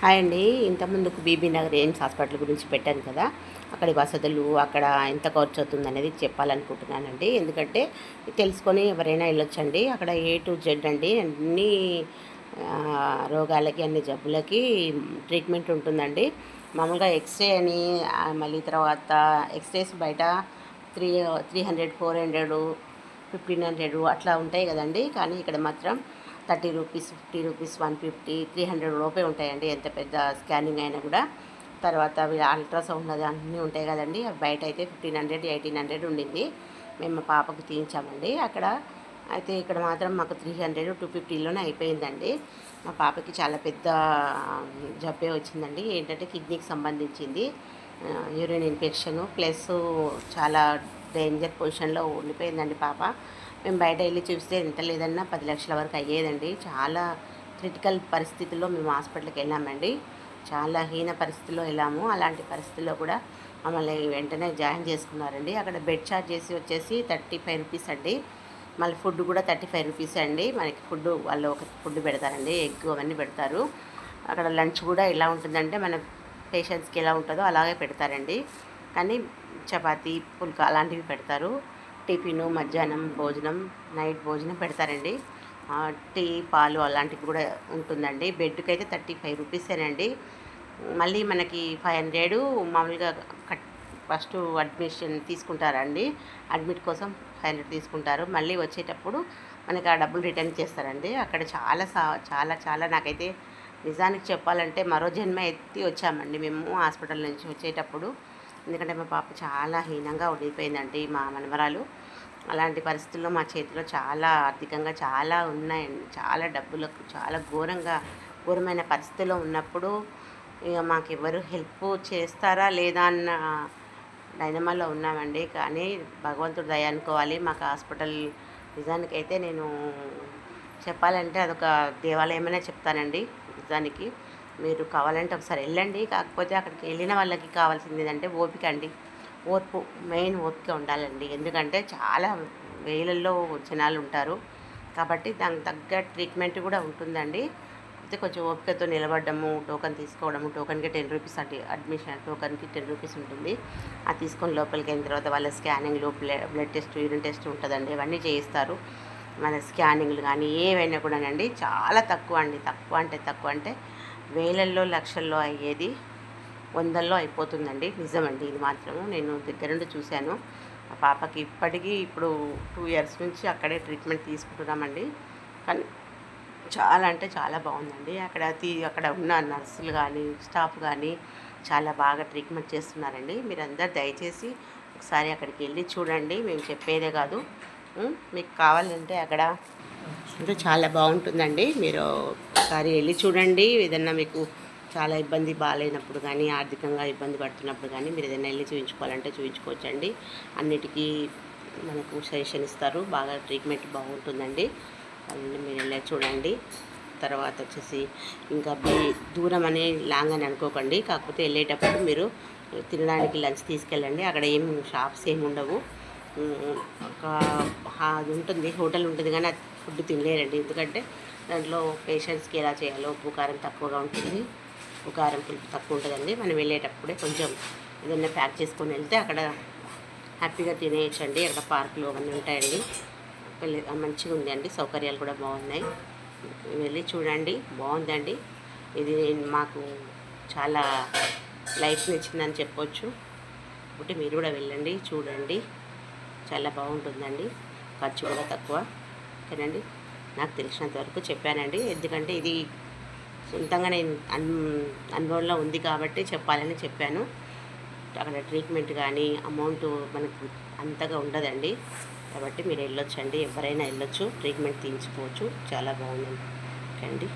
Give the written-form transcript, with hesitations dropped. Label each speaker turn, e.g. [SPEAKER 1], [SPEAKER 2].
[SPEAKER 1] Hi అండి. ఇంతకుముందుకు BB Nagar AIIMS hospital గురించి పెట్టాను కదా, అక్కడి వసతులు అక్కడ ఎంత ఖర్చు అవుతుంది అనేది చెప్పాలనుకుంటున్నానండి. ఎందుకంటే తెలుసుకొని ఎవరైనా వెళ్ళొచ్చండి. అక్కడ ఏ టు జెడ్ అండి, అన్ని రోగాలకి అన్ని జబ్బులకి ట్రీట్మెంట్ ఉంటుందండి. మామూలుగా ఎక్స్రే అని మళ్ళీ తర్వాత ఎక్స్రేస్ బయట త్రీ 300 400 1500 అట్లా ఉంటాయి కదండి. కానీ ఇక్కడ మాత్రం 30 రూపీస్, 50 రూపీస్, 150, 300 లోపే ఉంటాయండి, ఎంత పెద్ద స్కానింగ్ అయినా కూడా. తర్వాత అల్ట్రాసౌండ్ అది అన్నీ ఉంటాయి కదండి. బయట అయితే 1500 1800 ఉండింది. మేము మా పాపకు తీయించామండి అక్కడ. అయితే ఇక్కడ మాత్రం మాకు 300 250లోనే అయిపోయిందండి. మా పాపకి చాలా పెద్ద జబ్బే వచ్చిందండి. ఏంటంటే కిడ్నీకి సంబంధించింది, యూరిన్ ఇన్ఫెక్షను ప్లస్ చాలా డేంజర్ పొజిషన్లో ఉండిపోయిందండి పాప. మేము బయట వెళ్ళి చూస్తే ఎంత లేదన్నా 10 లక్షల వరకు అయ్యేదండి. చాలా క్రిటికల్ పరిస్థితుల్లో మేము హాస్పిటల్కి వెళ్ళామండి. చాలా హీన పరిస్థితుల్లో వెళ్ళాము. అలాంటి పరిస్థితుల్లో కూడా మమ్మల్ని వెంటనే జాయిన్ చేసుకున్నారండి. అక్కడ బెడ్ ఛార్జ్ వచ్చేసి 35 రూపీస్ అండి. మళ్ళీ ఫుడ్ కూడా 35 రూపీస్ అండి. మనకి ఫుడ్ వాళ్ళు ఒక ఫుడ్ పెడతారండి, ఎగ్ అవన్నీ పెడతారు. అక్కడ లంచ్ కూడా ఎలా ఉంటుందంటే మన పేషెంట్స్కి ఎలా ఉంటుందో అలాగే పెడతారండి. కానీ చపాతీ పుల్కా అలాంటివి పెడతారు. టిఫిను, మధ్యాహ్నం భోజనం, నైట్ భోజనం పెడతారండి. టీ పాలు అలాంటివి కూడా ఉంటుందండి. బెడ్కి అయితే 35 రూపీసేనండి. మళ్ళీ మనకి 500 మామూలుగా ఫస్ట్ అడ్మిషన్ తీసుకుంటారండి. అడ్మిట్ కోసం 500 తీసుకుంటారు. మళ్ళీ వచ్చేటప్పుడు మనకి ఆ డబ్బులు రిటర్న్ చేస్తారండి. అక్కడ చాలా చాలా చాలా నాకైతే నిజానికి చెప్పాలంటే మరో జన్మ ఎత్తి వచ్చామండి మేము హాస్పిటల్ నుంచి వచ్చేటప్పుడు. ఎందుకంటే మా పాప చాలా హీనంగా ఉండిపోయిందండి, మా మనవరాలు. అలాంటి పరిస్థితుల్లో మా చేతిలో చాలా ఆర్థికంగా చాలా ఉన్నాయండి. చాలా డబ్బులకు చాలా ఘోరమైన పరిస్థితిలో ఉన్నప్పుడు ఇక మాకు ఎవరు హెల్ప్ చేస్తారా లేదా అన్న డైనమాలో ఉన్నామండి. కానీ భగవంతుడు దయ అనుకోవాలి. మాకు హాస్పిటల్ నిజానికైతే నేను చెప్పాలంటే అదొక దేవాలయమనే చెప్తానండి. నిజానికి మీరు కావాలంటే ఒకసారి వెళ్ళండి. కాకపోతే అక్కడికి వెళ్ళిన వాళ్ళకి కావాల్సింది ఏంటంటే ఓపిక అండి. ఓర్పు, మెయిన్ ఓపిక ఉండాలండి. ఎందుకంటే చాలా వేలల్లో జనాలు ఉంటారు కాబట్టి దానికి తగ్గ ట్రీట్మెంట్ కూడా ఉంటుందండి. అయితే కొంచెం ఓపికతో నిలబడ్డము, టోకెన్ తీసుకోవడము. టోకెన్కి 10 రూపీస్ అండి, అడ్మిషన్ టోకెన్కి 10 రూపీస్ ఉంటుంది. అది తీసుకొని లోపలికి అయిన తర్వాత వాళ్ళ స్కానింగ్లు, బ్లడ్ టెస్ట్, యూరిన్ టెస్ట్ ఉంటుందండి, అవన్నీ చేయిస్తారు. మన స్కానింగ్లు కానీ ఏవైనా కూడానండి చాలా తక్కువ అండి. తక్కువ అంటే వేలల్లో లక్షల్లో అయ్యేది వందల్లో అయిపోతుందండి. నిజమండి, ఇది మాత్రము నేను దగ్గరుండి చూశాను. ఆ పాపకి ఇప్పటికీ ఇప్పుడు 2 ఇయర్స్ నుంచి అక్కడే ట్రీట్మెంట్ తీసుకుంటున్నామండి. కానీ చాలా అంటే చాలా బాగుందండి. అక్కడ ఉన్న నర్సులు కానీ స్టాఫ్ కానీ చాలా బాగా ట్రీట్మెంట్ చేస్తున్నారండి. మీరందరూ దయచేసి ఒకసారి అక్కడికి వెళ్ళి చూడండి. మేము చెప్పేదే కాదు, మీకు కావాలంటే అక్కడ అంటే చాలా బాగుంటుందండి. మీరు ఒకసారి వెళ్ళి చూడండి. ఏదన్నా మీకు చాలా ఇబ్బంది బాగాలేనప్పుడు కానీ, ఆర్థికంగా ఇబ్బంది పడుతున్నప్పుడు కానీ మీరు ఏదైనా వెళ్ళి చూపించుకోవాలంటే చూపించుకోవచ్చండి. అన్నిటికీ మనకు సజెషన్ ఇస్తారు. బాగా ట్రీట్మెంట్ బాగుంటుందండి. అలాంటి మీరు వెళ్ళి చూడండి. తర్వాత వచ్చేసి ఇంకా దూరం అని లాంగ్ అని అనుకోకండి. కాకపోతే వెళ్ళేటప్పుడు మీరు తినడానికి లంచ్ తీసుకెళ్ళండి. అక్కడ ఏం షాప్స్ ఏమి ఉండవు. ఒక అది ఉంటుంది, హోటల్ ఉంటుంది, కానీ అది ఫుడ్ తినలేరండి. ఎందుకంటే దాంట్లో పేషెంట్స్కి ఎలా చేయాలో ఉప్పు కారం తక్కువగా ఉంటుంది, ఉప్పు కారం పులుపు తక్కువ ఉంటుందండి. మనం వెళ్ళేటప్పుడే కొంచెం ఏదైనా ప్యాక్ చేసుకొని వెళ్తే అక్కడ హ్యాపీగా తినేయచ్చండి. అక్కడ పార్కులు అవన్నీ ఉంటాయండి. మంచిగా ఉంది అండి, సౌకర్యాలు కూడా బాగున్నాయి. వెళ్ళి చూడండి, బాగుందండి. ఇది మాకు చాలా లైఫ్ని ఇచ్చిందని చెప్పొచ్చు. కాబట్టి మీరు కూడా వెళ్ళండి, చూడండి. చాలా బాగుంటుందండి. ఖర్చు కూడా తక్కువ. ఓకేనండి, నాకు తెలిసినంత వరకు చెప్పానండి. ఎందుకంటే ఇది సొంతంగా నేను అనుభవంలో ఉంది కాబట్టి చెప్పాలని చెప్పాను. అక్కడ ట్రీట్మెంట్ కానీ అమౌంట్ మనకు అంతగా ఉండదండి. కాబట్టి మీరు వెళ్ళొచ్చండి, ఎవరైనా వెళ్ళొచ్చు, ట్రీట్మెంట్ తీయించుకోవచ్చు. చాలా బాగుందండి. ఓకే అండి.